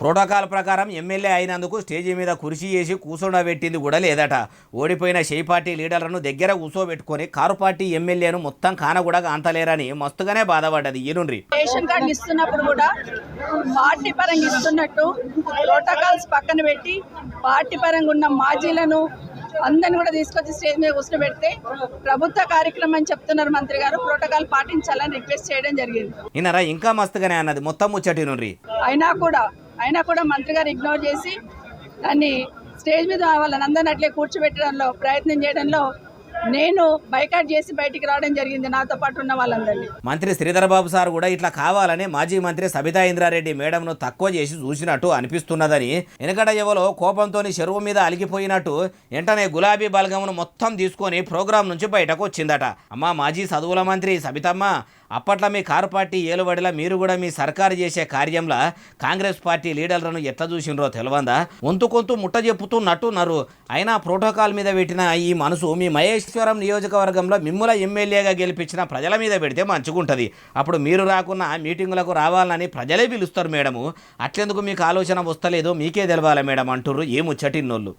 Protocol ప్రకారం MLA అయినందుకు stage మీద కుర్చీ చేసి కూర్చోబెట్టింది కూడా లేదట. ఓడిపోయిన షై పార్టీ లీడర్లను దగ్గర కూర్చోబెట్టుకొని కారు పార్టీ ఎమ్మెల్యేను మొత్తం కానగూడ అంతలేరని మస్తుగానే బాధపడ్డది. ఈనుండ్రి రేషన్ కార్డు ఇస్తున్నప్పుడు కూడా పార్టీ పరంగా ఇస్తున్నట్టు ప్రోటోకాల్స్ పక్కన పెట్టి పార్టీ పరంగా ఉన్న మాజీలను అందరిని కూడా తీసుకొచ్చి స్టేజ్ మీద కూర్చోబెడితే ప్రభుత్వ కార్యక్రమం అని చెప్తున్నారు మంత్రి గారు. ప్రోటోకాల్ పాటించాలని రిక్వెస్ట్ చేయడం జరిగింది. ఈయనరా ఇంకా మస్తుగానే అన్నది మొత్తం ముచ్చటినుండ్రి. అయినా కూడా మంత్రి గారు ఇగ్నోర్ చేసి దాన్ని స్టేజ్ మీద వాళ్ళని అందరిని అట్లే కూర్చోబెట్టడంలో ప్రయత్నం చేయడంలో నేను బైకాట్ చేసి బయటికి రావడం జరిగింది నాతో పాటు ఉన్న వాళ్ళందరినీ. మంత్రి శ్రీధర్ బాబు సార్ కూడా ఇట్లా కావాలని మాజీ మంత్రి సబితా ఇంద్రారెడ్డి మేడంను తక్కువ చేసి చూసినట్టు అనిపిస్తున్నదని, వెనకట ఎవలో కోపంతో చెరువు మీద అలిగిపోయినట్టు వెంటనే గులాబీ బలగమును మొత్తం తీసుకొని ప్రోగ్రాం నుంచి బయటకు వచ్చిందట. అమ్మ మాజీ చదువుల మంత్రి సబితమ్మ, అప్పట్లో మీ కారు పార్టీ ఏలుబడిలా మీరు కూడా మీ సర్కారు చేసే కార్యంలో కాంగ్రెస్ పార్టీ లీడర్లను ఎట్లా చూసినరో తెలవందా? కొంత ముట్ట చెప్పుతున్నట్టున్నారు. అయినా ప్రోటోకాల్ మీద పెట్టిన ఈ మనసు మీ మహేశ్వరం నియోజకవర్గంలో మిమ్ముల ఎమ్మెల్యేగా గెలిపించిన ప్రజల మీద పెడితే మంచిగుంటుంది. అప్పుడు మీరు రాకున్న మీటింగులకు రావాలని ప్రజలే పిలుస్తారు మేడము. అట్లెందుకు మీకు ఆలోచన వస్తలేదో మీకే తెలవాలి మేడం అంటుర్రు ఏ ముచ్చటిన్నోళ్ళు.